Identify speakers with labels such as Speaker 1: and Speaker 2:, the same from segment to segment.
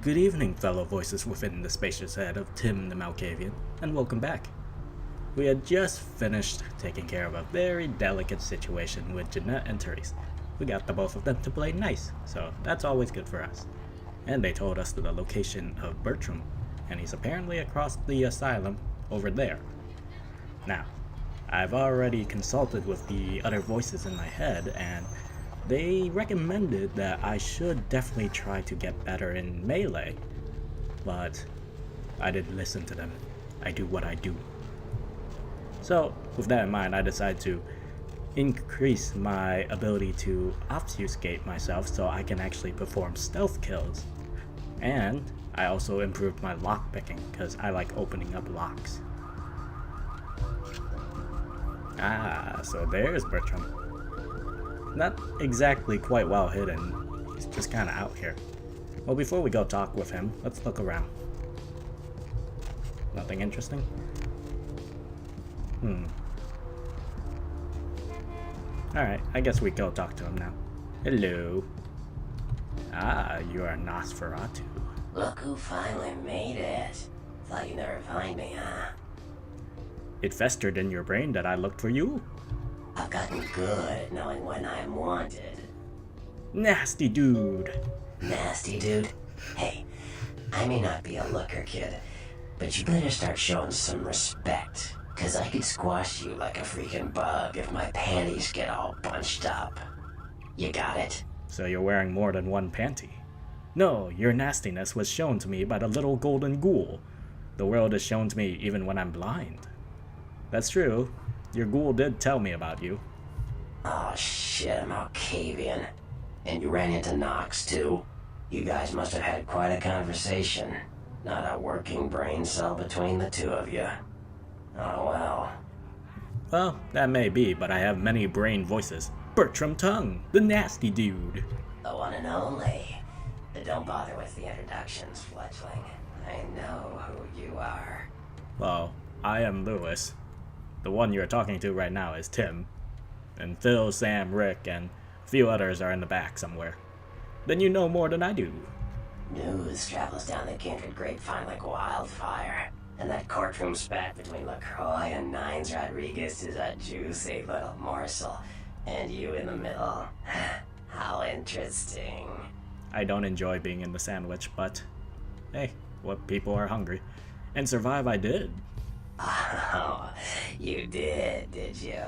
Speaker 1: Good evening, fellow voices within the spacious head of Tim the Malkavian, and welcome back. We had just finished taking care of a very delicate situation with Jeanette and Therese. We got the both of them to play nice, so that's always good for us. And they told us the location of Bertram, and he's apparently across the asylum over there. Now, I've already consulted with the other voices in my head, and they recommended that I should definitely try to get better in melee, but I didn't listen to them. I do what I do. So, with that in mind, I decided to increase my ability to obfuscate myself so I can actually perform stealth kills. And I also improved my lockpicking because I like opening up locks. So there's Bertram. Not exactly quite well hidden, he's just kinda out here. Well, before we go talk with him, let's look around. Nothing interesting? Alright, I guess we go talk to him now. Hello. You are Nosferatu.
Speaker 2: Look who finally made it. Thought you'd never find me, huh?
Speaker 1: It festered in your brain that I looked for you.
Speaker 2: I've gotten good at knowing when I'm wanted.
Speaker 1: Nasty dude.
Speaker 2: Nasty dude? Hey, I may not be a looker, kid, but you better start showing some respect, 'cause I could squash you like a freaking bug if my panties get all bunched up. You got it?
Speaker 1: So you're wearing more than one panty. No, your nastiness was shown to me by the little golden ghoul. The world is shown to me even when I'm blind. That's true. Your ghoul did tell me about you.
Speaker 2: Oh shit, Malkavian. And you ran into Nox too? You guys must have had quite a conversation. Not a working brain cell between the two of you. Oh well.
Speaker 1: Well, that may be, but I have many brain voices. Bertram Tongue, the nasty dude.
Speaker 2: The one and only. But don't bother with the introductions, fledgling. I know who you are.
Speaker 1: Well, I am Lewis. The one you're talking to right now is Tim. And Phil, Sam, Rick, and a few others are in the back somewhere. Then you know more than I do.
Speaker 2: News travels down the kindred grapevine like wildfire. And that courtroom spat between LaCroix and Nines Rodriguez is a juicy little morsel. And you in the middle. How interesting.
Speaker 1: I don't enjoy being in the sandwich, but hey, what people are hungry. And survive I did.
Speaker 2: Oh, you did you?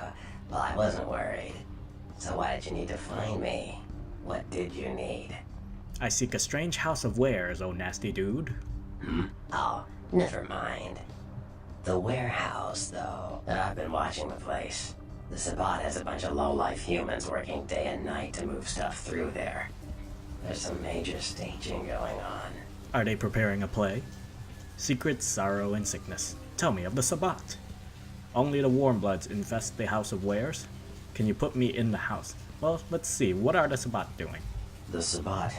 Speaker 2: Well, I wasn't worried. So why did you need to find me? What did you need?
Speaker 1: I seek a strange house of wares, oh nasty dude.
Speaker 2: Oh, never mind. The warehouse, though. I've been watching the place. The Sabbat has a bunch of low-life humans working day and night to move stuff through there. There's some major staging going on.
Speaker 1: Are they preparing a play? Secret, sorrow, and sickness. Tell me of the Sabbat. Only the warm bloods infest the house of wares? Can you put me in the house? Well, let's see. What are the Sabbat doing?
Speaker 2: The Sabbat?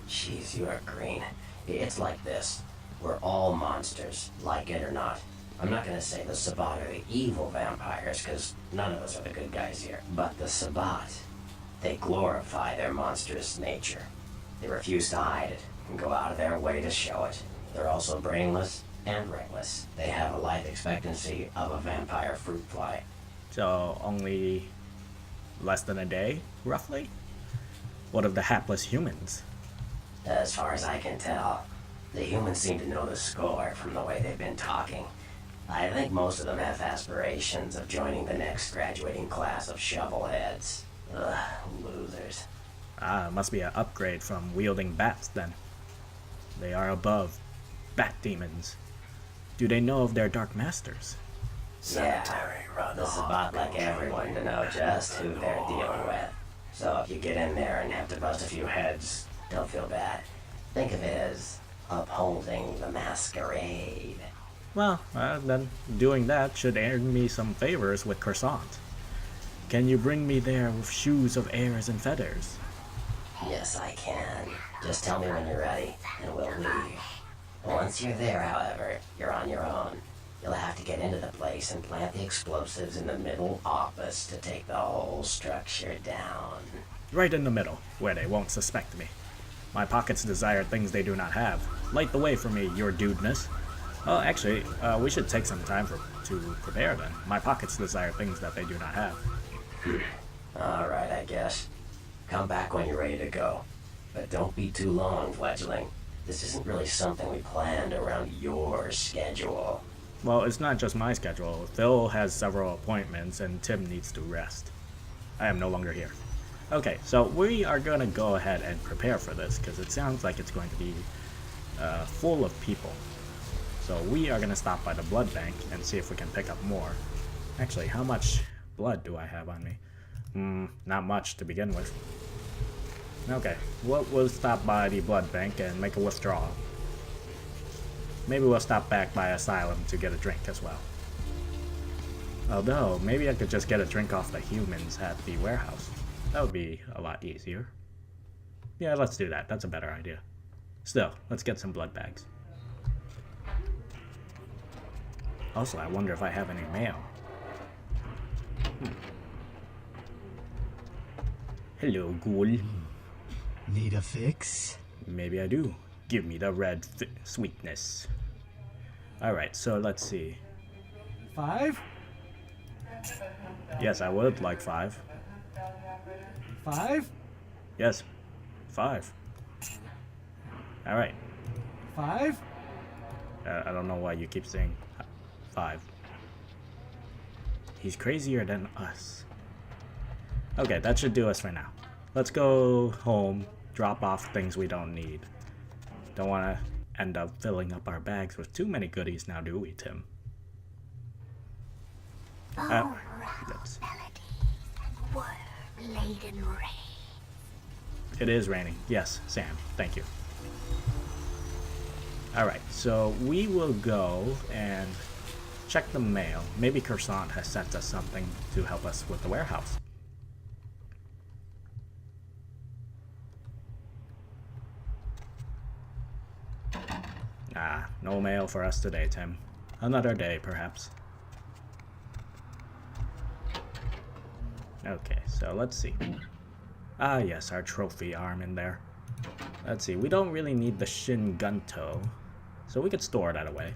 Speaker 2: Jeez, you are green. It's like this. We're all monsters, like it or not. I'm not gonna say the Sabbat are the evil vampires, because none of us are the good guys here. But the Sabbat, they glorify their monstrous nature. They refuse to hide it, and go out of their way to show it. They're also brainless and reckless. They have a life expectancy of a vampire fruit fly.
Speaker 1: So, only less than a day, roughly? What of the hapless humans?
Speaker 2: As far as I can tell, the humans seem to know the score from the way they've been talking. I think most of them have aspirations of joining the next graduating class of shovelheads. Ugh, losers.
Speaker 1: Must be an upgrade from wielding bats then. They are above bat demons. Do they know of their dark masters?
Speaker 2: Yeah, the Sabbat like everyone to know just who they're dealing with. So if you get in there and have to bust a few heads, don't feel bad. Think of it as upholding the masquerade.
Speaker 1: Well, then doing that should earn me some favors with Croissant. Can you bring me there with shoes of airs and feathers?
Speaker 2: Yes, I can. Just tell me when you're ready, and we'll leave. Once you're there, however, you're on your own. You'll have to get into the place and plant the explosives in the middle office to take the whole structure down.
Speaker 1: Right in the middle, where they won't suspect me. My pockets desire things they do not have. Light the way for me, your dudeness. Well, actually, we should take some time to prepare then. My pockets desire things that they do not have.
Speaker 2: Alright, I guess. Come back when you're ready to go. But don't be too long, fledgling. This isn't really something we planned around your schedule.
Speaker 1: Well, it's not just my schedule. Phil has several appointments and Tim needs to rest. I am no longer here. Okay, so we are going to go ahead and prepare for this because it sounds like it's going to be full of people. So we are going to stop by the blood bank and see if we can pick up more. Actually, how much blood do I have on me? Not much to begin with. Okay, we'll stop by the blood bank and make a withdrawal. Maybe we'll stop back by Asylum to get a drink as well. Although, maybe I could just get a drink off the humans at the warehouse. That would be a lot easier. Yeah, let's do that. That's a better idea. Still, let's get some blood bags. Also, I wonder if I have any mail. Hello, ghoul.
Speaker 3: Need a fix?
Speaker 1: Maybe I do. Give me the red sweetness. Alright, so let's see.
Speaker 3: 5?
Speaker 1: Yes, I would like 5.
Speaker 3: 5?
Speaker 1: Yes, 5. Alright.
Speaker 3: 5?
Speaker 1: I don't know why you keep saying 5. He's crazier than us. Okay, that should do us for now. Let's go home, drop off things we don't need. Don't want to end up filling up our bags with too many goodies now, do we, Tim? Let's...
Speaker 4: Worm-laden rain.
Speaker 1: It is raining. Yes, Sam. Thank you. Alright, so we will go and check the mail. Maybe Cursant has sent us something to help us with the warehouse. Ah, no mail for us today, Tim. Another day, perhaps. Okay, so let's see. Ah, yes, our trophy arm in there. Let's see, we don't really need the Shin Gunto, so we could store that away.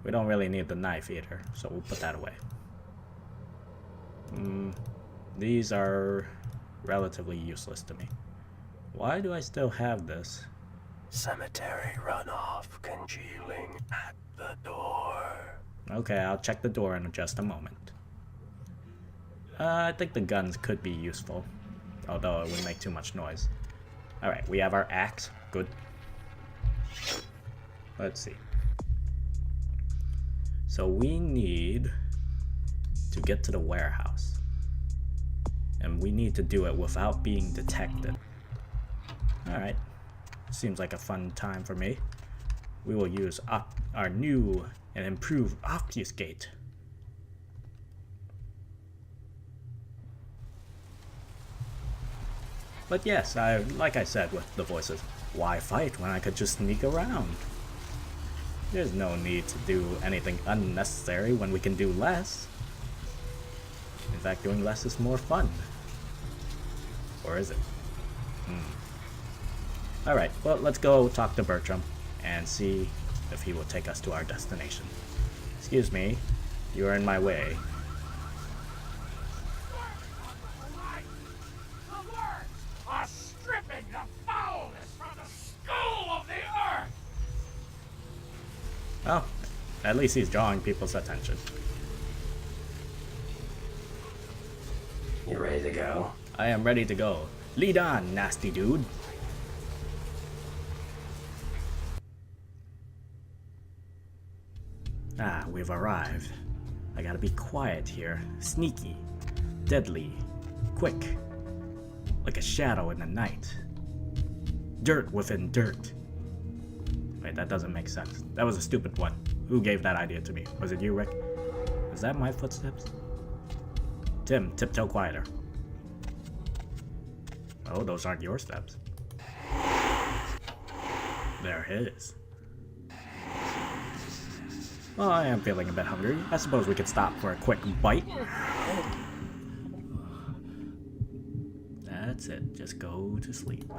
Speaker 1: We don't really need the knife either, so we'll put that away. These are relatively useless to me. Why do I still have this?
Speaker 2: Cemetery runoff congealing at the door.
Speaker 1: Okay, I'll check the door in just a moment. I think the guns could be useful, although it would make too much noise. Alright, we have our axe. Good. Let's see. So we need to get to the warehouse. And we need to do it without being detected. Alright. Seems like a fun time for me. We will use our new and improved Obfuscate. But yes, like I said with the voices, why fight when I could just sneak around? There's no need to do anything unnecessary when we can do less. In fact, doing less is more fun. Or is it? Alright, well, let's go talk to Bertram and see if he will take us to our destination. Excuse me, you are in my way. Oh, at least he's drawing people's attention.
Speaker 2: You ready to go?
Speaker 1: I am ready to go. Lead on, nasty dude. Ah, we've arrived. I gotta be quiet here. Sneaky. Deadly. Quick. Like a shadow in the night. Dirt within dirt. Wait, that doesn't make sense. That was a stupid one. Who gave that idea to me? Was it you, Rick? Is that my footsteps? Tim, tiptoe quieter. Oh, those aren't your steps. They're his. Well, I am feeling a bit hungry. I suppose we could stop for a quick bite. That's it. Just go to sleep.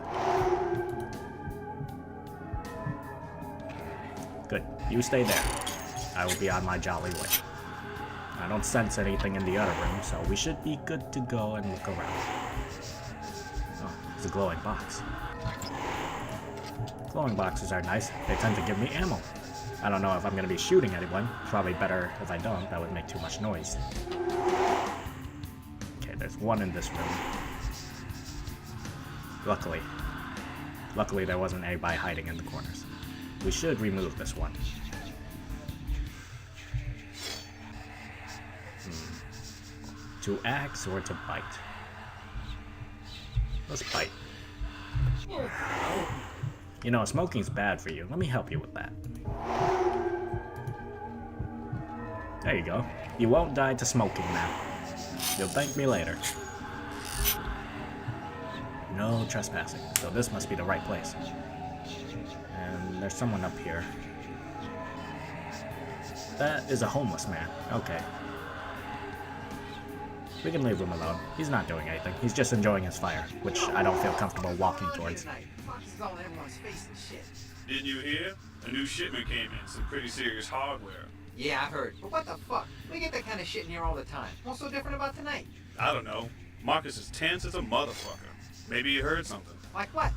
Speaker 1: Good. You stay there. I will be on my jolly way. I don't sense anything in the other room, so we should be good to go and look around. Oh, it's a glowing box. Glowing boxes are nice. They tend to give me ammo. I don't know if I'm going to be shooting anyone. Probably better if I don't. That would make too much noise. Okay, there's one in this room. Luckily there wasn't anybody hiding in the corners. We should remove this one. To axe or to bite? Let's bite. You know, smoking's bad for you. Let me help you with that. There you go. You won't die to smoking now. You'll thank me later. No trespassing. So this must be the right place. And there's someone up here. That is a homeless man. Okay. We can leave him alone. He's not doing anything. He's just enjoying his fire, which I don't feel comfortable walking towards.
Speaker 4: Didn't you hear? A new shipment came in. Some pretty serious hardware.
Speaker 5: Yeah, I heard. But what the fuck? We get that kind of shit in here all the time. What's so different about tonight?
Speaker 4: I don't know. Marcus is tense as a motherfucker. Maybe you heard something.
Speaker 5: Like what?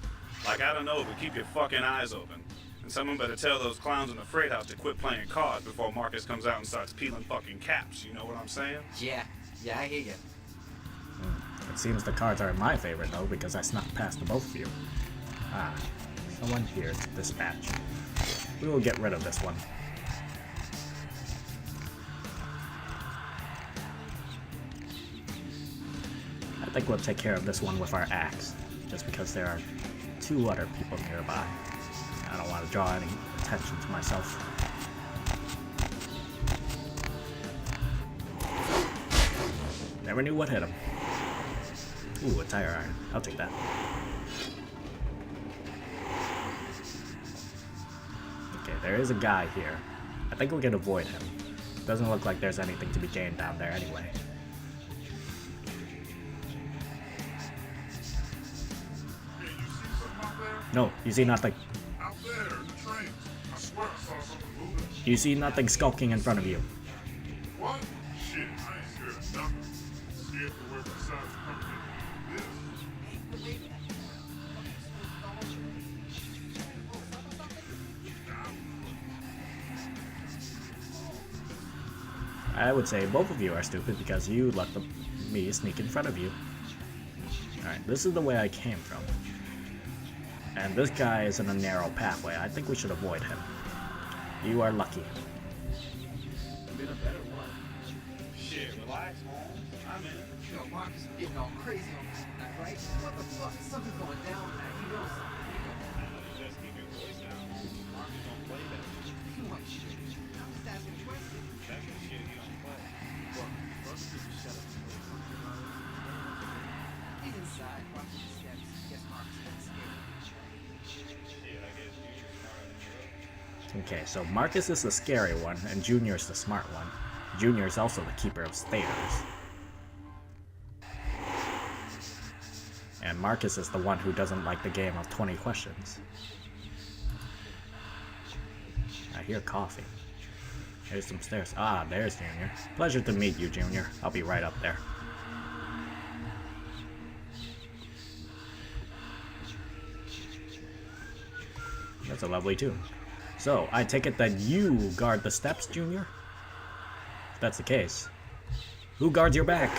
Speaker 4: Like, I don't know, but keep your fucking eyes open. And someone better tell those clowns in the freight house to quit playing cards before Marcus comes out and starts peeling fucking caps. You know what I'm saying?
Speaker 5: Yeah, I hear you.
Speaker 1: It seems the cards are in my favor, though, because I snuck past the both of you. Ah, someone here to dispatch. We will get rid of this one. I think we'll take care of this one with our axe, just because there are 2 other people nearby. I don't want to draw any attention to myself. Never knew what hit him. Ooh, a tire iron. I'll take that. Okay, there is a guy here. I think we can avoid him. Doesn't look like there's anything to be gained down there anyway. No, you see nothing.
Speaker 6: Out there, the trains. I swear I saw something moving.
Speaker 1: You see nothing skulking in front of you.
Speaker 6: What? Shit, I ain't scared of nothing. Scared for where my side's coming in. This.
Speaker 1: I would say both of you are stupid because you let me sneak in front of you. Alright, this is the way I came from. And this guy is in a narrow pathway. I think we should avoid him. You are lucky.
Speaker 4: Been a better one. Shit, relax, Holmes. I'm in.
Speaker 5: You know, Marcus is getting all crazy on this tonight, right? What the fuck? Something's going down tonight. You know something.
Speaker 4: Just keep your voice down. Marcus don't play that.
Speaker 5: You want shit. I'm just asking questions.
Speaker 4: That's the shit he don't play.
Speaker 5: He's inside. Watching the steps. Guess Marcus is scared.
Speaker 1: Okay, so Marcus is the scary one, and Junior is the smart one. Junior is also the keeper of stairs. And Marcus is the one who doesn't like the game of 20 questions. I hear coffee. There's some stairs. Ah, there's Junior. Pleasure to meet you, Junior. I'll be right up there. That's a lovely tune. So, I take it that you guard the steps, Junior? If that's the case, who guards your back?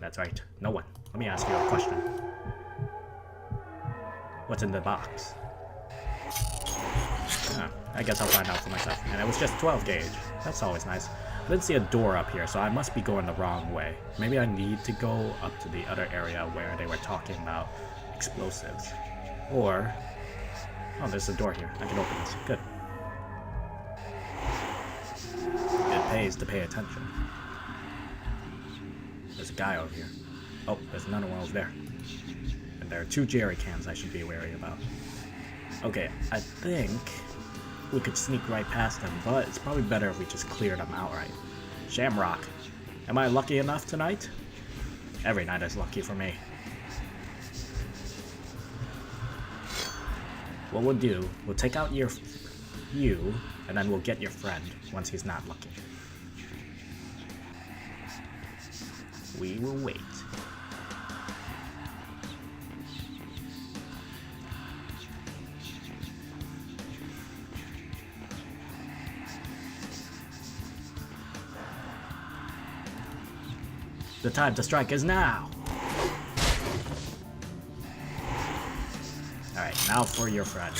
Speaker 1: That's right, no one. Let me ask you a question. What's in the box? I guess I'll find out for myself. And it was just 12 gauge. That's always nice. I didn't see a door up here, so I must be going the wrong way. Maybe I need to go up to the other area where they were talking about explosives. Or... oh, there's a door here. I can open this. Good. It pays to pay attention. There's a guy over here. Oh, there's another one over there. And there are 2 jerry cans I should be wary about. Okay, I think we could sneak right past them, but it's probably better if we just cleared them outright. Shamrock. Am I lucky enough tonight? Every night is lucky for me. what we'll do, we'll take out you, and then we'll get your friend once he's not looking. We will wait. The time to strike is now! Alright, now for your friend.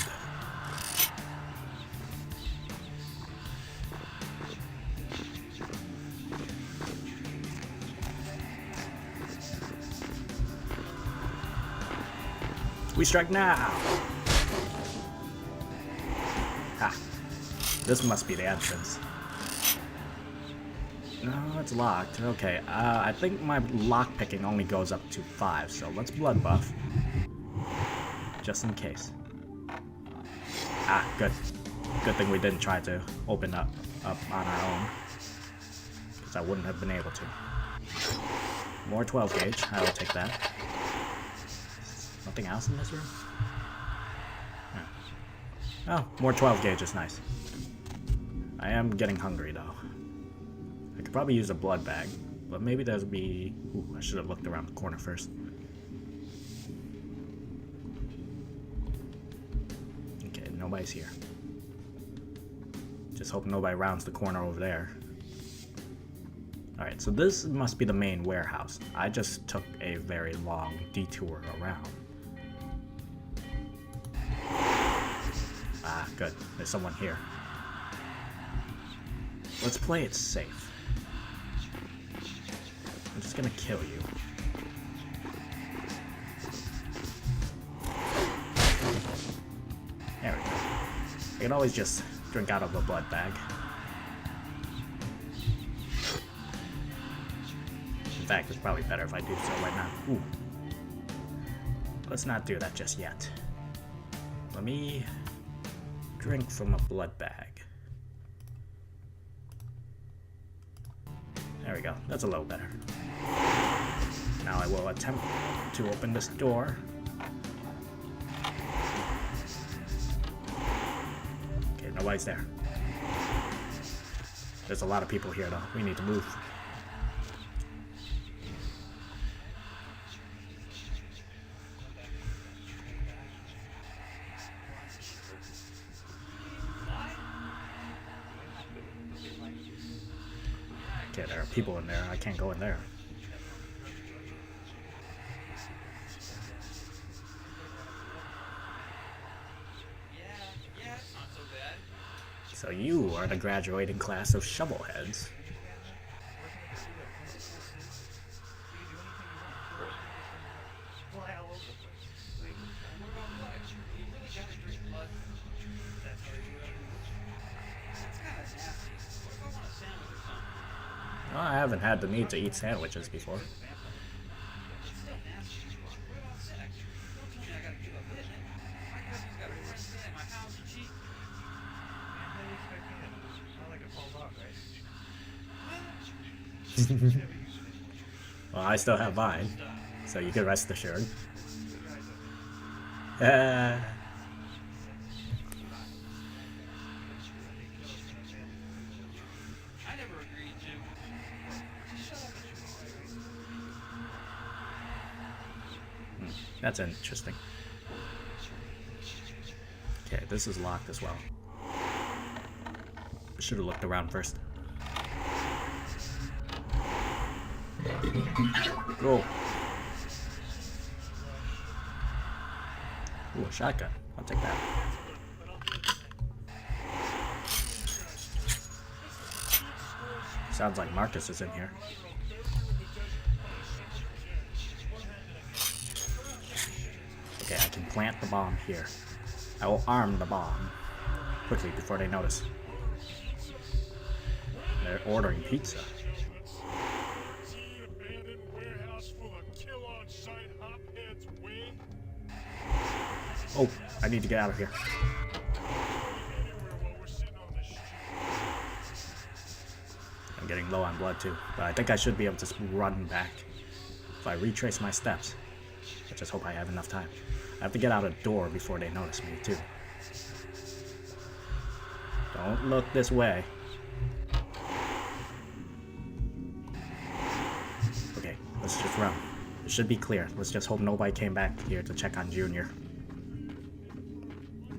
Speaker 1: We strike now! Ha! This must be the entrance. No, it's locked. Okay, I think my lockpicking only goes up to 5, so let's blood buff. Just in case. Ah, good. Good thing we didn't try to open up on our own. Because I wouldn't have been able to. More 12 gauge, I will take that. Nothing else in this room? No. Oh, more 12 gauge is nice. I am getting hungry though. I could probably use a blood bag, but maybe there'll be... Ooh, I should have looked around the corner first. Okay, nobody's here. Just hope nobody rounds the corner over there. Alright, so this must be the main warehouse. I just took a very long detour around. Ah, good. There's someone here. Let's play it safe. I'm just gonna kill you. There we go. I can always just drink out of a blood bag. In fact, it's probably better if I do so right now. Ooh. Let's not do that just yet. Let me drink from a blood bag. There we go. That's a little better. Now I will attempt to open this door. Okay, nobody's there. There's a lot of people here though. We need to move. Okay, there are people in there. I can't go in there. So you are the graduating class of shovelheads. Well, I haven't had the need to eat sandwiches before. Well, I still have mine, so you can rest assured. That's interesting. Okay, this is locked as well. I should have looked around first. Go. Ooh, a shotgun. I'll take that. Sounds like Marcus is in here. Okay, I can plant the bomb here. I will arm the bomb quickly before they notice. They're ordering pizza. Oh, I need to get out of here. I'm getting low on blood too, but I think I should be able to run back if I retrace my steps. I just hope I have enough time. I have to get out a door before they notice me too. Don't look this way. Okay, let's just run. It should be clear. Let's just hope nobody came back here to check on Junior.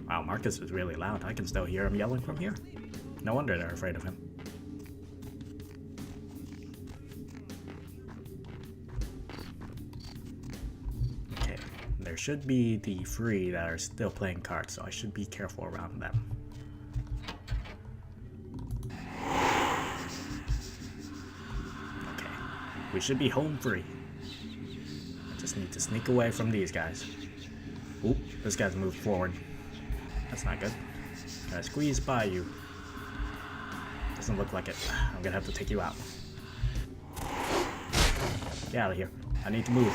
Speaker 1: Wow, Marcus is really loud. I can still hear him yelling from here. No wonder they're afraid of him. Okay, there should be the 3 that are still playing cards, so I should be careful around them. Okay, we should be home free. I just need to sneak away from these guys. Oop, this guy's moved forward. That's not good. Can I squeeze by you? Doesn't look like it. I'm gonna have to take you out. Get out of here. I need to move.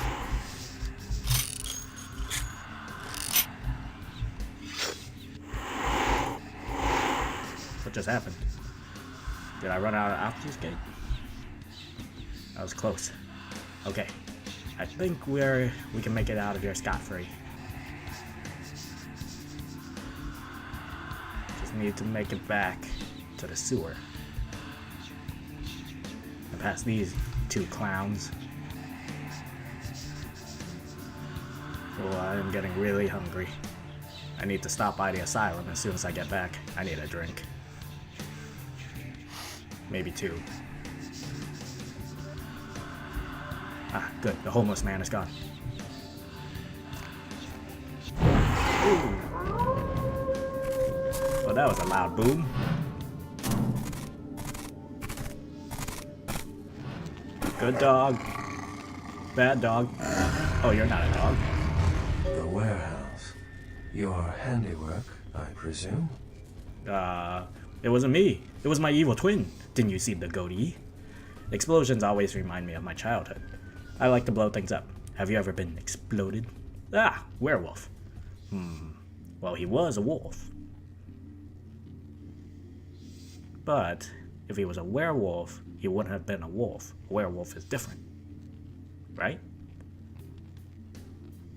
Speaker 1: What just happened? Did I run out of obfuscate? That was close. Okay. I think we can make it out of here scot-free. Just need to make it back to the sewer. And past these 2 clowns. Oh, I'm getting really hungry. I need to stop by the asylum as soon as I get back. I need a drink. Maybe 2. Ah, good. The homeless man is gone. Ooh. Well, that was a loud boom. Good dog. Bad dog. Oh, you're not a dog.
Speaker 7: The warehouse. Your handiwork, I presume?
Speaker 1: It wasn't me. It was my evil twin. Didn't you see the goatee? Explosions always remind me of my childhood. I like to blow things up. Have you ever been exploded? Ah, werewolf. Well, he was a wolf. But if he was a werewolf, he wouldn't have been a wolf. A werewolf is different. Right?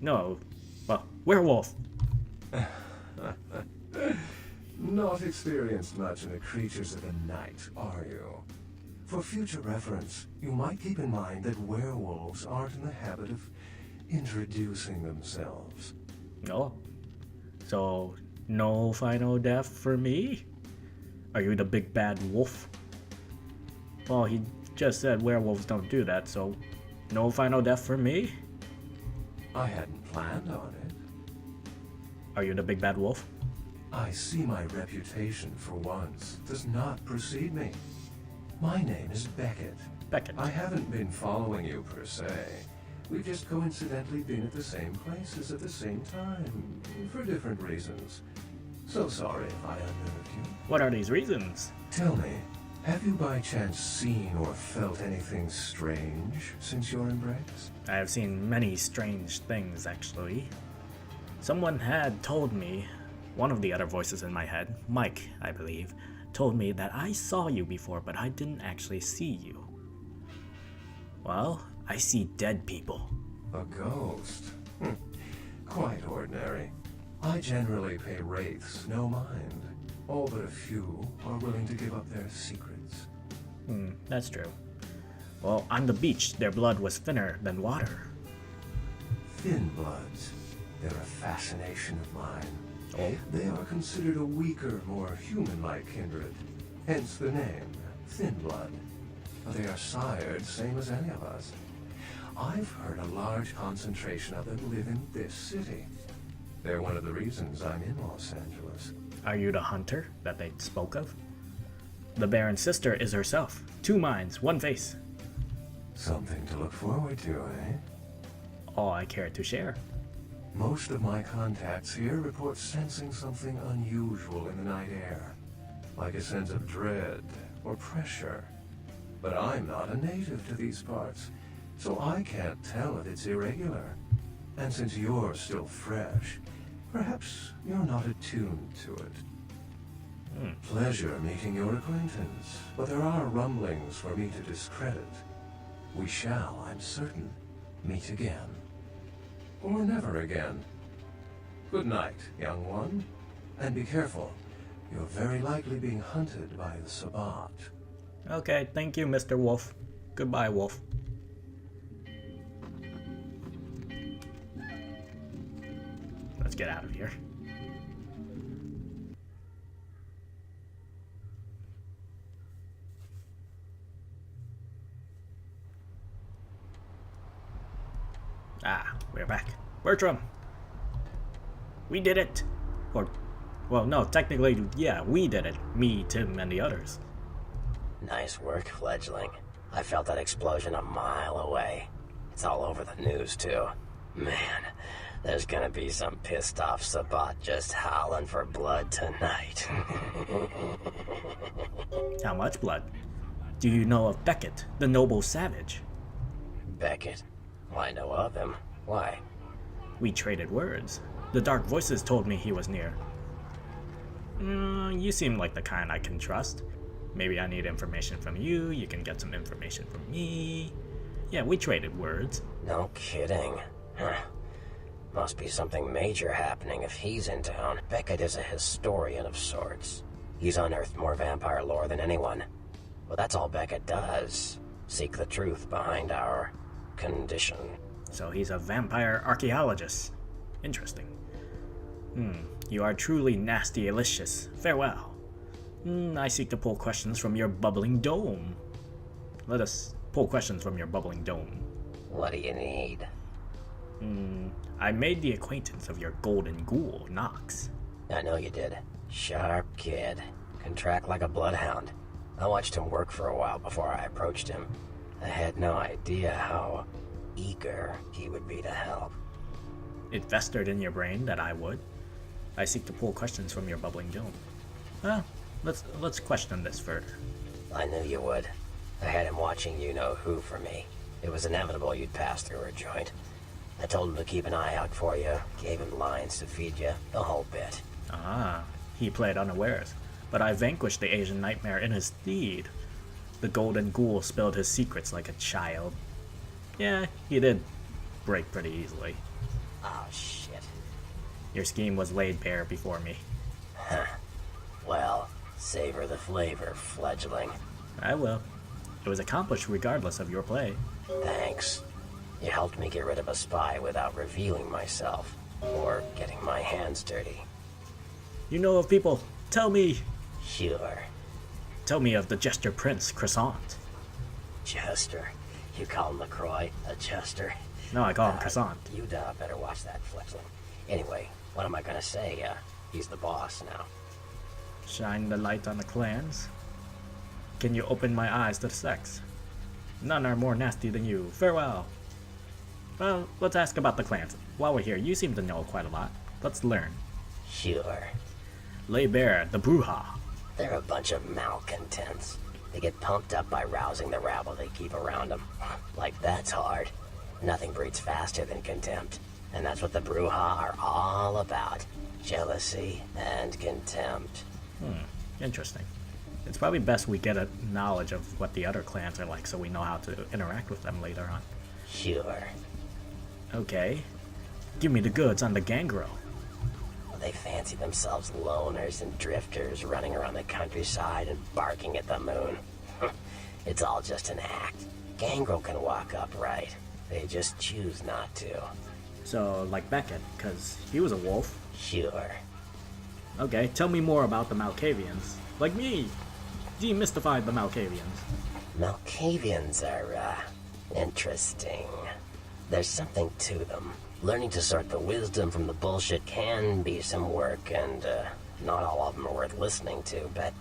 Speaker 1: No. Well, werewolf.
Speaker 7: Not experienced much in the creatures of the night, are you? For future reference, you might keep in mind that werewolves aren't in the habit of introducing themselves.
Speaker 1: No. So, no final death for me? Are you the big bad wolf? Well, he just said werewolves don't do that, so no final death for me?
Speaker 7: I hadn't planned on it.
Speaker 1: Are you the big bad wolf?
Speaker 7: I see my reputation, for once, does not precede me. My name is Beckett.
Speaker 1: Beckett.
Speaker 7: I haven't been following you per se. We've just coincidentally been at the same places at the same time, for different reasons. So sorry if I unnerved you.
Speaker 1: What are these reasons?
Speaker 7: Tell me, have you by chance seen or felt anything strange since your embrace?
Speaker 1: I have seen many strange things, actually. Someone had told me, one of the other voices in my head, Mike, I believe, told me that I saw you before, but I didn't actually see you. Well, I see dead people.
Speaker 7: A ghost? Quite ordinary. I generally pay wraiths no mind. All but a few are willing to give up their secrets.
Speaker 1: That's true. Well, on the beach, their blood was thinner than water.
Speaker 7: Thin bloods. They're a fascination of mine.
Speaker 1: Oh?
Speaker 7: They are considered a weaker, more human-like kindred. Hence the name, Thin Blood. But they are sired same as any of us. I've heard a large concentration of them live in this city. They're one of the reasons I'm in Los Angeles.
Speaker 1: Are you the hunter that they spoke of? The Baron's sister is herself. 2 minds, 1 face.
Speaker 7: Something to look forward to, eh?
Speaker 1: All I care to share.
Speaker 7: Most of my contacts here report sensing something unusual in the night air, like a sense of dread or pressure. But I'm not a native to these parts, so I can't tell if it's irregular. And since you're still fresh, perhaps you're not attuned to it. Pleasure meeting your acquaintance, but there are rumblings for me to discredit. We shall, I'm certain, meet again. Or never again. Good night, young one. And be careful. You're very likely being hunted by the Sabbat.
Speaker 1: Okay, thank you, Mr. Wolf. Goodbye, Wolf. Let's get out of here. Ah, we're back. Bertram! We did it! Or, well, no, technically, yeah, we did it. Me, Tim, and the others.
Speaker 2: Nice work, fledgling. I felt that explosion a mile away. It's all over the news, too. Man, there's gonna be some pissed off Sabbat just howling for blood tonight.
Speaker 1: How much blood? Do you know of Beckett, the noble savage?
Speaker 2: Beckett? Well, I know of him. Why?
Speaker 1: We traded words. The dark voices told me he was near. You seem like the kind I can trust. Maybe I need information from you, you can get some information from me. Yeah, we traded words.
Speaker 2: No kidding. Huh. Must be something major happening if he's in town. Beckett is a historian of sorts. He's unearthed more vampire lore than anyone. Well, that's all Beckett does. Seek the truth behind our condition.
Speaker 1: So he's a vampire archaeologist. Interesting. You are truly nasty delicious. Farewell. I seek to pull questions from your bubbling dome. Let us pull questions from your bubbling dome.
Speaker 2: What do you need?
Speaker 1: I made the acquaintance of your golden ghoul, Knox.
Speaker 2: I know you did. Sharp kid. Can track like a bloodhound. I watched him work for a while before I approached him. I had no idea how eager he would be to help.
Speaker 1: It festered in your brain that I would. I seek to pull questions from your bubbling dome. Well, let's question this further.
Speaker 2: I knew you would. I had him watching you-know-who for me. It was inevitable you'd pass through her joint. I told him to keep an eye out for you, gave him lines to feed you, the whole bit.
Speaker 1: Ah, he played unawares, but I vanquished the Asian nightmare in his stead. The golden ghoul spilled his secrets like a child. Yeah, he did break pretty easily.
Speaker 2: Oh, shit.
Speaker 1: Your scheme was laid bare before me.
Speaker 2: Huh. Well, savor the flavor, fledgling.
Speaker 1: I will. It was accomplished regardless of your play.
Speaker 2: Thanks. You helped me get rid of a spy without revealing myself, or getting my hands dirty.
Speaker 1: You know of people. Tell me.
Speaker 2: Sure.
Speaker 1: Tell me of the Jester Prince, Croissant.
Speaker 2: Jester? You call him LaCroix a jester?
Speaker 1: No, I call him Croissant.
Speaker 2: You'd better watch that, fledgling. Anyway, what am I gonna say? He's the boss now.
Speaker 1: Shine the light on the clans. Can you open my eyes to the sex? None are more nasty than you. Farewell. Well, let's ask about the clans. While we're here, you seem to know quite a lot. Let's learn.
Speaker 2: Sure.
Speaker 1: Lay bare the Bruja.
Speaker 2: They're a bunch of malcontents. They get pumped up by rousing the rabble they keep around them. Like, that's hard. Nothing breeds faster than contempt. And that's what the Bruja are all about. Jealousy and contempt.
Speaker 1: Interesting. It's probably best we get a knowledge of what the other clans are like so we know how to interact with them later on.
Speaker 2: Sure.
Speaker 1: Okay. Give me the goods on the gangrel.
Speaker 2: They fancy themselves loners and drifters running around the countryside and barking at the moon. It's all just an act. Gangrel can walk upright. They just choose not to.
Speaker 1: So, like Beckett, because he was a wolf.
Speaker 2: Sure.
Speaker 1: Okay, tell me more about the Malkavians. Like me! Demystify the Malkavians.
Speaker 2: Malkavians are, interesting. There's something to them. Learning to sort the wisdom from the bullshit can be some work, and, not all of them are worth listening to, but,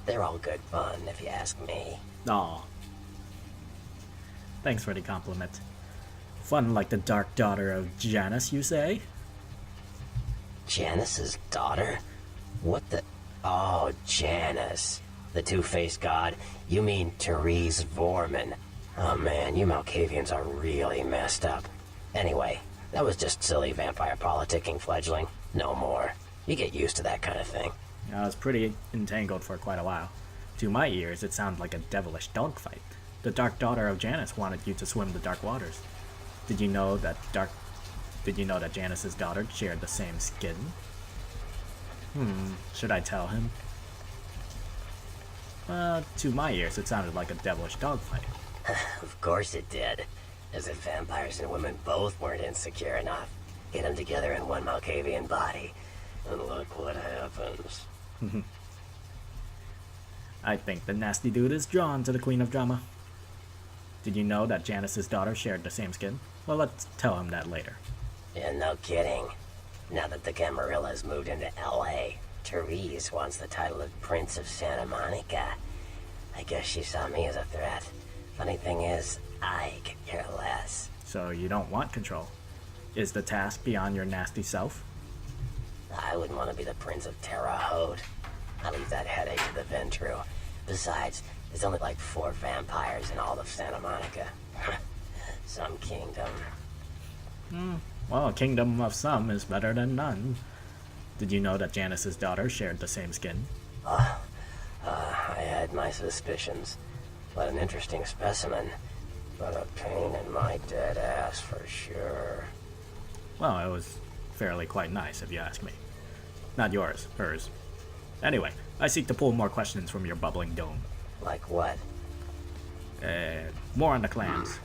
Speaker 2: they're all good fun, if you ask me.
Speaker 1: Aw. Thanks for the compliment. Fun like the dark daughter of Janus, you say?
Speaker 2: Janus's daughter? What the... Oh, Janus. The two-faced god? You mean Therese Vorman. Oh man, you Malkavians are really messed up. Anyway, that was just silly vampire politicking, fledgling. No more. You get used to that kind of thing.
Speaker 1: I was pretty entangled for quite a while. To my ears, it sounded like a devilish dogfight. The dark daughter of Janus wanted you to swim the dark waters. Did you know that Janus's daughter shared the same skin? Should I tell him? To my ears, it sounded like a devilish dogfight.
Speaker 2: Of course it did. As if vampires and women both weren't insecure enough. Get them together in one Malkavian body, and look what happens.
Speaker 1: I think the nasty dude is drawn to the Queen of Drama. Did you know that Janice's daughter shared the same skin? Well, let's tell him that later.
Speaker 2: Yeah, no kidding. Now that the Camarillas moved into LA, Therese wants the title of Prince of Santa Monica. I guess she saw me as a threat. Funny thing is, I could care less.
Speaker 1: So you don't want control? Is the task beyond your nasty self?
Speaker 2: I wouldn't want to be the Prince of Terre Haute. I leave that headache to the Ventru. Besides, there's only like 4 vampires in all of Santa Monica. Some kingdom.
Speaker 1: Well, a kingdom of some is better than none. Did you know that Janice's daughter shared the same skin?
Speaker 2: I had my suspicions. What an interesting specimen. But a pain in my dead ass for sure.
Speaker 1: Well, it was fairly quite nice, if you ask me. Not yours, hers. Anyway, I seek to pull more questions from your bubbling dome.
Speaker 2: Like what?
Speaker 1: More on the clans.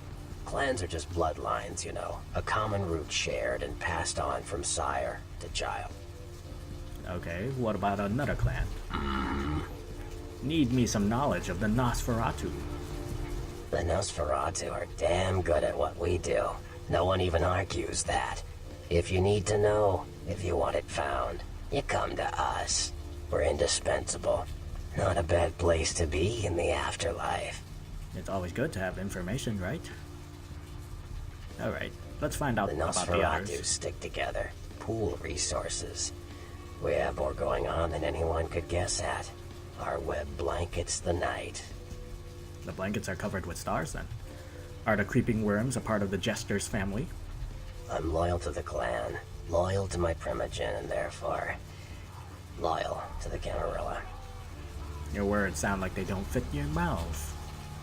Speaker 2: Clans are just bloodlines, you know. A common root shared and passed on from sire to child.
Speaker 1: Okay, what about another clan? Need me some knowledge of the Nosferatu.
Speaker 2: The Nosferatu are damn good at what we do. No one even argues that. If you need to know, if you want it found, you come to us. We're indispensable. Not a bad place to be in the afterlife.
Speaker 1: It's always good to have information, right? Alright, let's find out
Speaker 2: The
Speaker 1: about the
Speaker 2: Nosferatu
Speaker 1: others.
Speaker 2: stick together, pool resources. We have more going on than anyone could guess at. Our web blankets the night.
Speaker 1: The blankets are covered with stars, then. Are the creeping worms a part of the Jester's family?
Speaker 2: I'm loyal to the clan, loyal to my primogen, and therefore loyal to the Camarilla.
Speaker 1: Your words sound like they don't fit your mouth.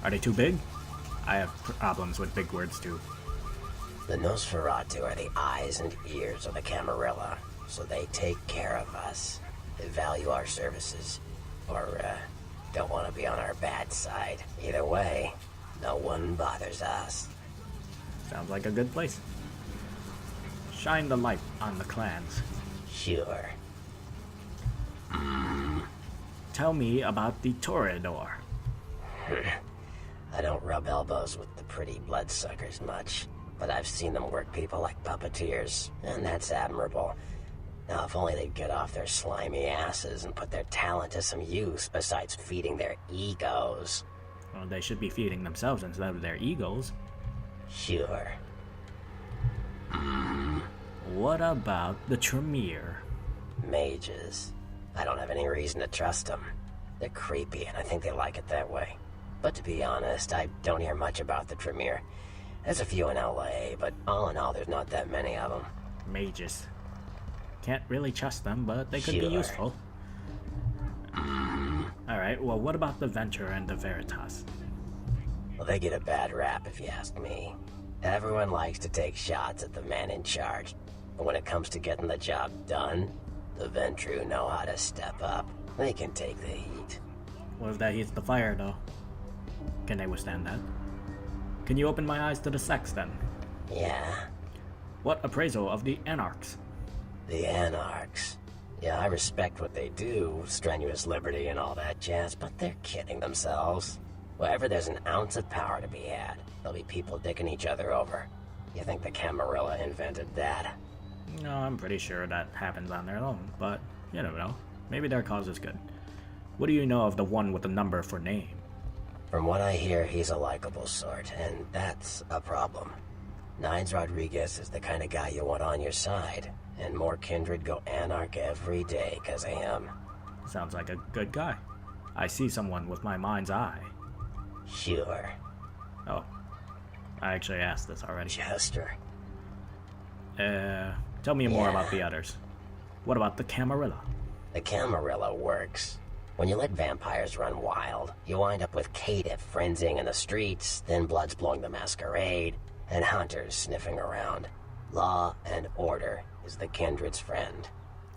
Speaker 1: Are they too big? I have problems with big words, too.
Speaker 2: The Nosferatu are the eyes and ears of the Camarilla, so they take care of us. They value our services, or don't want to be on our bad side. Either way, no one bothers us.
Speaker 1: Sounds like a good place. Shine the light on the clans.
Speaker 2: Sure.
Speaker 1: Tell me about the Toreador.
Speaker 2: I don't rub elbows with the pretty bloodsuckers much, but I've seen them work people like puppeteers, and that's admirable. Now, if only they'd get off their slimy asses and put their talent to some use besides feeding their egos.
Speaker 1: Well, they should be feeding themselves instead of their egos.
Speaker 2: Sure.
Speaker 1: What about the Tremere?
Speaker 2: Mages. I don't have any reason to trust them. They're creepy, and I think they like it that way. But to be honest, I don't hear much about the Tremere. There's a few in LA, but all in all, there's not that many of them.
Speaker 1: Mages. Can't really trust them, but they could be
Speaker 2: Sure.
Speaker 1: useful. Alright, well, what about the Venture and the Veritas?
Speaker 2: Well, they get a bad rap, if you ask me. Everyone likes to take shots at the man in charge, but when it comes to getting the job done, the Ventru know how to step up. They can take the heat.
Speaker 1: What if that heats the fire, though? Can they withstand that? Can you open my eyes to the sex, then?
Speaker 2: Yeah,
Speaker 1: What appraisal of the Anarchs?
Speaker 2: the Anarchs. Yeah, I respect what they do, strenuous liberty and all that jazz, but they're kidding themselves. Wherever there's an ounce of power to be had, there'll be people dicking each other over. You think the Camarilla invented that?
Speaker 1: No, I'm pretty sure that happens on their own, but you never know. Maybe their cause is good. What do you know of the one with the number for name?
Speaker 2: From what I hear, he's a likable sort, and that's a problem. Nines Rodriguez is the kind of guy you want on your side, and more kindred go anarch every day because of him.
Speaker 1: Sounds like a good guy. I see someone with my mind's eye.
Speaker 2: Sure,
Speaker 1: Oh, I actually asked this already.
Speaker 2: Chester.
Speaker 1: Tell me more about the others. What about the Camarilla?
Speaker 2: The Camarilla works. When you let vampires run wild, you wind up with caitiff frenzying in the streets, then bloods blowing the masquerade, and hunters sniffing around. Law and order is the kindred's friend.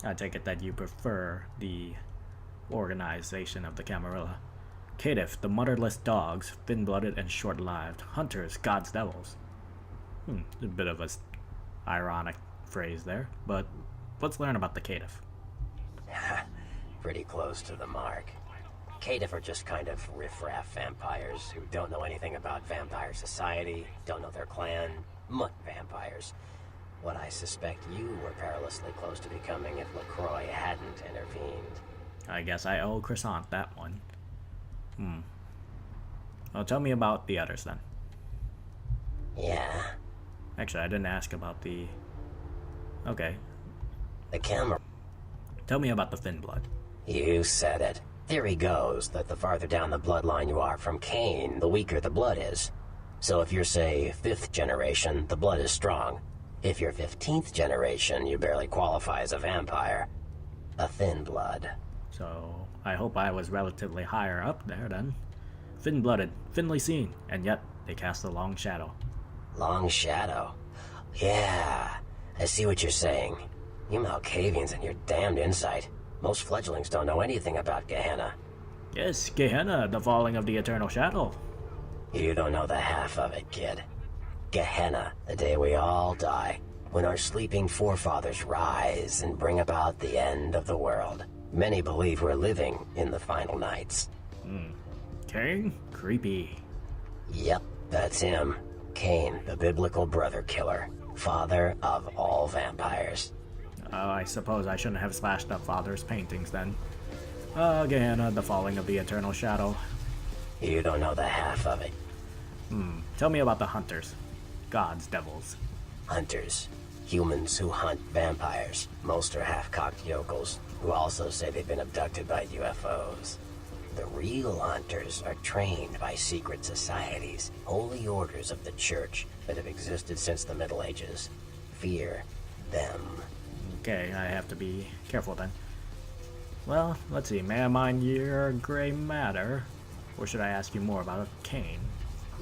Speaker 1: I take it that you prefer the organization of the Camarilla. Caitiff, the motherless dogs, thin-blooded and short-lived. Hunters, gods, devils. A bit of a ironic phrase there, but let's learn about the Caitiff.
Speaker 2: Pretty close to the mark. Caitiff are just kind of riffraff vampires who don't know anything about vampire society, don't know their clan, mutt vampires. What I suspect you were perilously close to becoming if LaCroix hadn't intervened.
Speaker 1: I guess I owe Croissant that one. Well, tell me about the others then.
Speaker 2: Yeah,
Speaker 1: Actually, I didn't ask about the... Okay.
Speaker 2: the camera.
Speaker 1: Tell me about the thin blood.
Speaker 2: You said it. Theory goes that the farther down the bloodline you are from Cain, the weaker the blood is. So if you're, say, 5th generation, the blood is strong. If you're 15th generation, you barely qualify as a vampire. A thin blood.
Speaker 1: So, I hope I was relatively higher up there then. Thin-blooded, thinly seen, and yet they cast a long shadow.
Speaker 2: Long shadow. Yeah, I see what you're saying. You Malkavians and your damned insight. Most fledglings don't know anything about Gehenna.
Speaker 1: Yes, Gehenna, the falling of the eternal shadow.
Speaker 2: You don't know the half of it, kid. Gehenna, the day we all die, when our sleeping forefathers rise and bring about the end of the world. Many believe we're living in the final nights.
Speaker 1: King? Creepy.
Speaker 2: Yep, that's him. Cain, the biblical brother killer, father of all vampires.
Speaker 1: I suppose I shouldn't have slashed up Father's paintings then. Gehenna, the falling of the eternal shadow.
Speaker 2: You don't know the half of it.
Speaker 1: Tell me about the hunters. Gods, devils.
Speaker 2: Hunters. Humans who hunt vampires. Most are half-cocked yokels, who also say they've been abducted by UFOs. The real hunters are trained by secret societies, holy orders of the church that have existed since the Middle Ages. Fear them.
Speaker 1: Okay, I have to be careful then. Well, let's see. May I mind your gray matter? Or should I ask you more about Cain?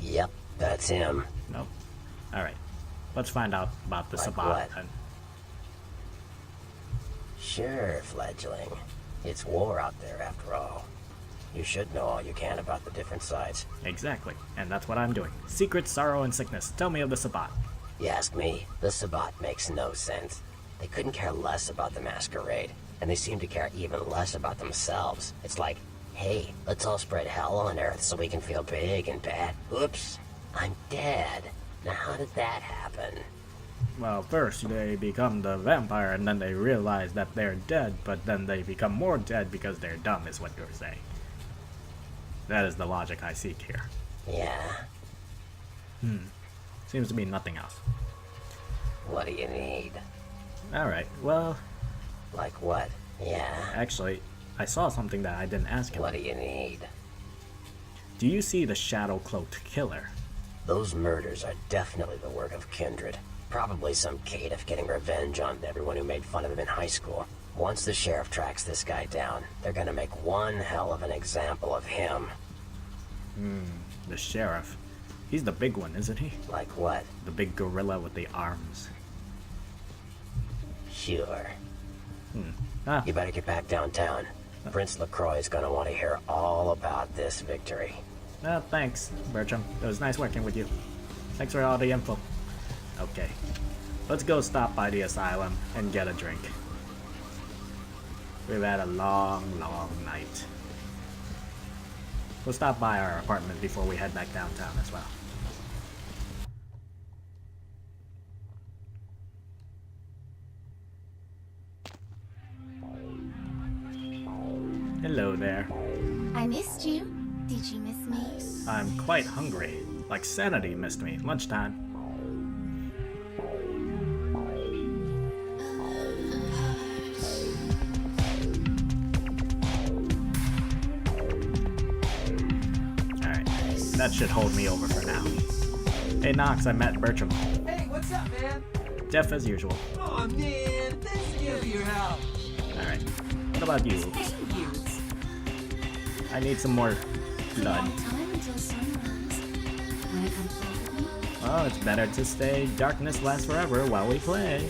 Speaker 2: Yep, that's him.
Speaker 1: Nope. Alright. Let's find out about the
Speaker 2: Like
Speaker 1: Sabbat
Speaker 2: what?
Speaker 1: then.
Speaker 2: Sure, fledgling. It's war out there after all. You should know all you can about the different sides.
Speaker 1: Exactly. And that's what I'm doing. Secret, sorrow, and sickness. Tell me of the Sabbat.
Speaker 2: You ask me, the Sabbat makes no sense. They couldn't care less about the Masquerade, and they seem to care even less about themselves. It's like, hey, let's all spread hell on Earth so we can feel big and bad. Oops, I'm dead. Now how did that happen?
Speaker 1: Well, first they become the vampire and then they realize that they're dead, but then they become more dead because they're dumb is what you're saying. That is the logic I seek here.
Speaker 2: Yeah,
Speaker 1: Seems to be nothing else.
Speaker 2: what do you need?
Speaker 1: Alright, well,
Speaker 2: Like what? Yeah,
Speaker 1: actually, I saw something that I didn't ask him.
Speaker 2: what do you need?
Speaker 1: Do you see the shadow-cloaked killer?
Speaker 2: Those murders are definitely the work of kindred. Probably some caitiff getting revenge on everyone who made fun of him in high school. Once the sheriff tracks this guy down, they're gonna make one hell of an example of him.
Speaker 1: The sheriff. He's the big one, isn't he?
Speaker 2: Like what?
Speaker 1: The big gorilla with the arms.
Speaker 2: Sure.
Speaker 1: Ah,
Speaker 2: You better get back downtown. Prince LaCroix is gonna want to hear all about this victory.
Speaker 1: Thanks, Bertram. It was nice working with you. Thanks for all the info. Okay. Let's go stop by the asylum and get a drink. We've had a long, long night. We'll stop by our apartment before we head back downtown as well. Hello there.
Speaker 8: I missed you. Did you miss me?
Speaker 1: I'm quite hungry. Like sanity missed me. Lunchtime. Alright. That should hold me over for now. Hey Knox, I met Bertram.
Speaker 5: Hey, what's up, man?
Speaker 1: Deaf as usual.
Speaker 5: Oh, man, thanks again for your help.
Speaker 1: Alright. What about you?
Speaker 8: Thank you.
Speaker 1: I need some more blood.
Speaker 8: Long time until sunrise. Wanna come play with me?
Speaker 1: Well, it's better to stay darkness lasts forever while we play.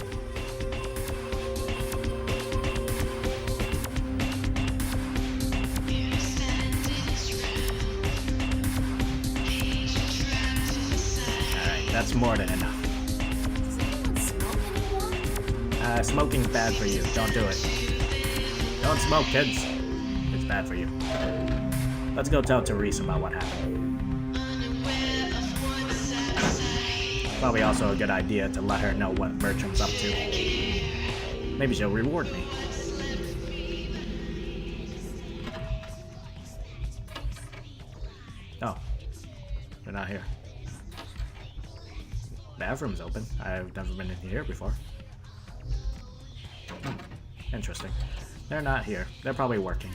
Speaker 1: That's more than enough. Smoking's bad for you. Don't do it. Don't smoke, kids. It's bad for you. Let's go tell Therese about what happened. Probably also a good idea to let her know what Bertram's up to. Maybe she'll reward me. Oh. They're not here. Bathroom's open. I've never been in here before. Interesting. They're not here. They're probably working.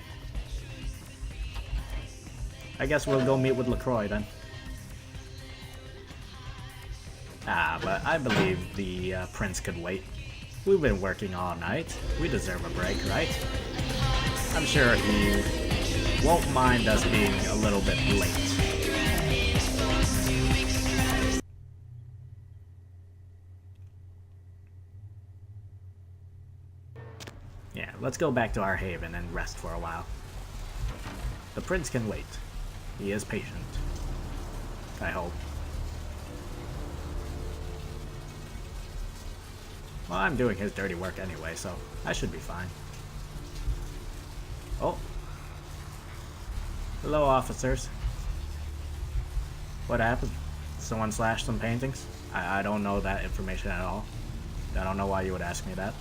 Speaker 1: I guess we'll go meet with LaCroix then. But I believe the prince could wait. We've been working all night. We deserve a break, right? I'm sure he won't mind us being a little bit late. Yeah, let's go back to our haven and rest for a while. The prince can wait. He is patient. I hope. Well, I'm doing his dirty work anyway, so I should be fine. Oh. Hello, officers. What happened? Someone slashed some paintings? I don't know that information at all. I don't know why you would ask me that.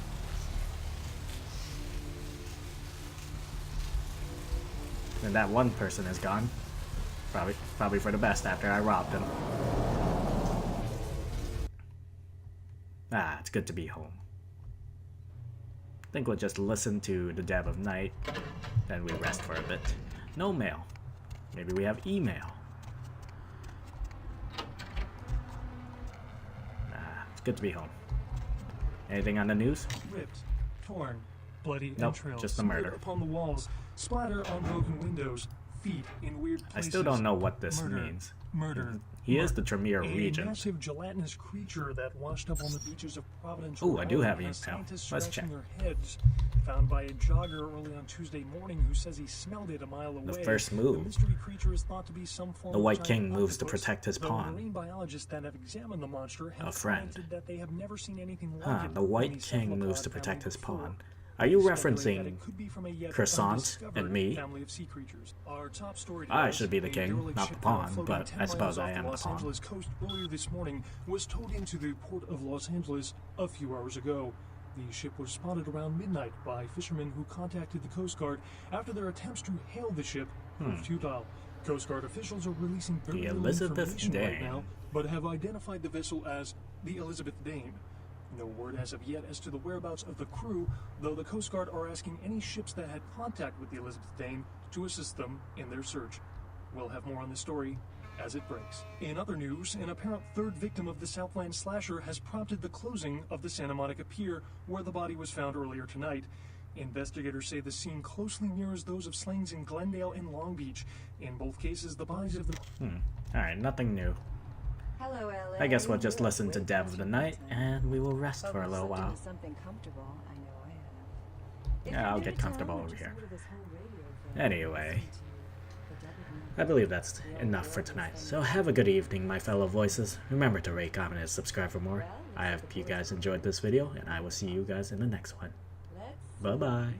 Speaker 1: And that one person is gone. Probably for the best after I robbed him. It's good to be home. I think we'll just listen to the Dead of Night, then we rest for a bit. No mail. Maybe we have email. It's good to be home. Anything on the news?
Speaker 9: Ripped, torn, bloody
Speaker 1: Nope,
Speaker 9: entrails
Speaker 1: just the murder.
Speaker 9: upon the walls, splatter on broken windows, feet in weird places.
Speaker 1: I still don't know what this means.
Speaker 9: Murder.
Speaker 1: He is the Tremere
Speaker 9: A
Speaker 1: Regent.
Speaker 9: massive gelatinous creature that washed up on the beaches of Providence.
Speaker 1: Ooh, I do have
Speaker 9: email.
Speaker 1: email.
Speaker 9: Scientists
Speaker 1: Let's
Speaker 9: scratching
Speaker 1: check.
Speaker 9: their heads. Found by a jogger early on Tuesday morning who says he smelled it a mile away.
Speaker 1: The first
Speaker 9: The
Speaker 1: move.
Speaker 9: mystery creature is thought to be some form
Speaker 1: The
Speaker 9: of
Speaker 1: White
Speaker 9: giant
Speaker 1: King moves to
Speaker 9: octopus,
Speaker 1: protect his
Speaker 9: though
Speaker 1: pawn.
Speaker 9: marine biologists that have examined the monster have
Speaker 1: A friend.
Speaker 9: commented that they have never seen anything like it
Speaker 1: The
Speaker 9: in
Speaker 1: White
Speaker 9: the
Speaker 1: King moves
Speaker 9: cephalopod
Speaker 1: to protect
Speaker 9: family
Speaker 1: his
Speaker 9: before.
Speaker 1: pawn. Are you
Speaker 9: They speculate that
Speaker 1: referencing
Speaker 9: it could be from a yet
Speaker 1: Croissant
Speaker 9: undiscovered
Speaker 1: and me?
Speaker 9: family of sea creatures. Our top story
Speaker 1: I
Speaker 9: today,
Speaker 1: should be the
Speaker 9: a
Speaker 1: king,
Speaker 9: derelict
Speaker 1: not the
Speaker 9: ship
Speaker 1: pawn,
Speaker 9: floating
Speaker 1: but
Speaker 9: 10
Speaker 1: I suppose
Speaker 9: miles
Speaker 1: I
Speaker 9: off
Speaker 1: am
Speaker 9: the
Speaker 1: the
Speaker 9: Los
Speaker 1: pawn.
Speaker 9: Angeles coast earlier this morning was towed into the port of Los Angeles a few hours ago. The ship was spotted around midnight by fishermen who contacted the Coast Guard after their attempts to hail the ship proved futile. Coast Guard officials are releasing very
Speaker 1: The
Speaker 9: little
Speaker 1: Elizabeth
Speaker 9: information right
Speaker 1: Dane.
Speaker 9: now, but have identified the vessel as the Elizabeth Dane. No word as of yet as to the whereabouts of the crew, though the Coast Guard are asking any ships that had contact with the Elizabeth Dane to assist them in their search. We'll have more on this story as it breaks. In other news, an apparent third victim of the Southland slasher has prompted the closing of the Santa Monica Pier, where the body was found earlier tonight. Investigators say the scene closely mirrors those of slayings in Glendale and Long Beach. In both cases, the bodies of the...
Speaker 1: Alright, nothing new.
Speaker 8: Hello, LA.
Speaker 1: I guess we'll just listen to Dev of the Night, and we will rest
Speaker 8: Oh,
Speaker 1: for a little while.
Speaker 8: Something comfortable. I know I have. If
Speaker 1: Yeah,
Speaker 8: you're
Speaker 1: I'll
Speaker 8: new
Speaker 1: get
Speaker 8: to town,
Speaker 1: comfortable
Speaker 8: or
Speaker 1: over
Speaker 8: just
Speaker 1: here.
Speaker 8: new to this whole radio thing,
Speaker 1: Anyway,
Speaker 8: listen to the Dev of Night.
Speaker 1: I believe that's enough for tonight. So have a good evening, my fellow voices. Remember to rate, comment, and subscribe for more. I hope you guys enjoyed this video, and I will see you guys in the next one.
Speaker 8: Let's
Speaker 1: Bye-bye.